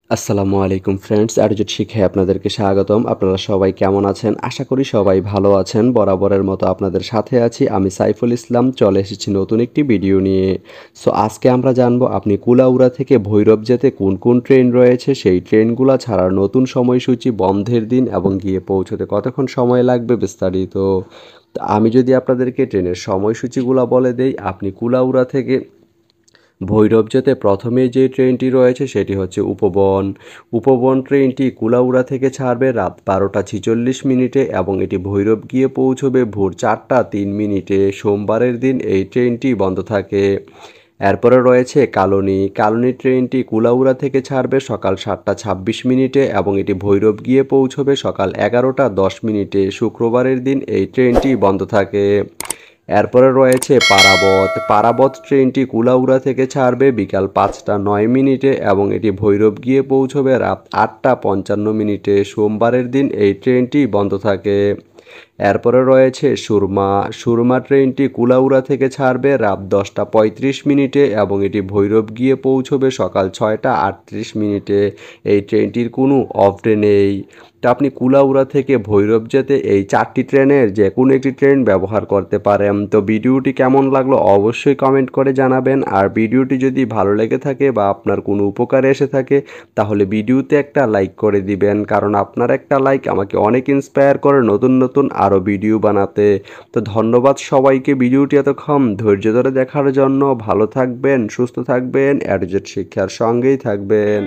আসসালামু আলাইকুম ফ্রেন্ডস, আরজুট শিখায় আপনাদেরকে স্বাগতম। আপনারা সবাই কেমন আছেন? আশা করি সবাই ভালো আছেন। বরাবরের মতো আপনাদের সাথে আছি আমি সাইফুল ইসলাম। চলে এসেছি নতুন একটি ভিডিও নিয়ে। সো আজকে আমরা জানবো আপনি কুলাউড়া থেকে ভৈরব যেতে কোন কোন ট্রেন রয়েছে, সেই ট্রেনগুলো ছাড়ার নতুন সময়সূচি, বন্ধের দিন এবং গিয়ে পৌঁছতে কতক্ষণ সময় লাগবে বিস্তারিত। তো আমি যদি আপনাদেরকে ট্রেনের সময়সূচিগুলো বলে দেই, আপনি কুলাউড়া থেকে ভৈরব যেতে প্রথমেই যে ট্রেনটি রয়েছে সেটি হচ্ছে উপবন। উপবন ট্রেনটি কুলাউড়া থেকে ছাড়বে রাত 12:46 এবং এটি ভৈরব গিয়ে পৌঁছবে ভোর 4:03। সোমবারের দিন এই ট্রেনটি বন্ধ থাকে। এরপরে রয়েছে কালনী। কালনী ট্রেনটি কুলাউড়া থেকে ছাড়বে সকাল 7:26 এবং এটি ভৈরব গিয়ে পৌঁছবে সকাল 11:10। শুক্রবারের দিন এই ট্রেনটি বন্ধ থাকে। এরপরে রয়েছে পারাবত। পারাবত ট্রেনটি কুলাউড়া থেকে ছাড়বে বিকাল 5:09 এবং এটি ভৈরব গিয়ে পৌঁছবে রাত 8:55। সোমবারের দিন এই ট্রেনটি বন্ধ থাকে। এরপরে রয়েছে সুরমা। সুরমা ট্রেনটি কুলাউড়া থেকে ছাড়বে রাত 10:35 এবং এটি ভৈরব গিয়ে পৌঁছবে সকাল 6:38। এই ট্রেনটির কোনো অফ ডে নেই। তো আপনি কুলাউড়া থেকে ভৈরব যেতে এই 4টি ট্রেনের যে কোনো একটি ট্রেন ব্যবহার করতে পারেন। তো ভিডিওটি কেমন লাগলো অবশ্যই কমেন্ট করে জানাবেন। আর ভিডিওটি যদি ভালো লেগে থাকে বা আপনার কোনো উপকারে এসে থাকে তাহলে ভিডিওতে একটা লাইক করে দিবেন, কারণ আপনার একটা লাইক আমাকে অনেক ইন্সপায়ার করে নতুন নতুন আরও ভিডিও বানাতে। তো ধন্যবাদ সবাইকে ভিডিওটি এতক্ষণ ধৈর্য ধরে দেখার জন্য। ভালো থাকবেন, সুস্থ থাকবেন, অ্যাডজেট শিক্ষার সঙ্গেই থাকবেন।